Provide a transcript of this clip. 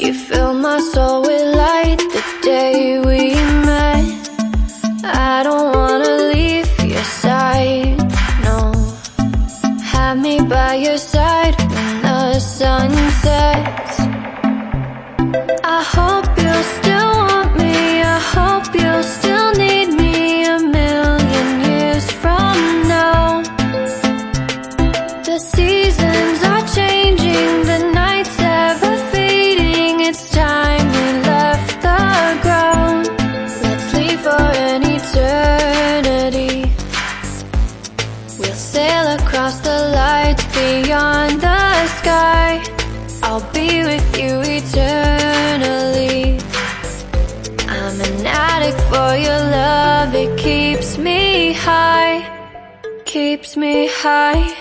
You fill my soul with light the day we met. I don't wanna leave your side, no. Have me by your side when the sun sets. I hope you'll still want me, I hope you'll still need me a million years from now. The seasons are changing, the nights ever fading. It's time we left the ground. Let's leave for an eternity. We'll sail across the lights beyond the sky. I'll be with you eternally. I'm an addict for your love, it keeps me high, keeps me high.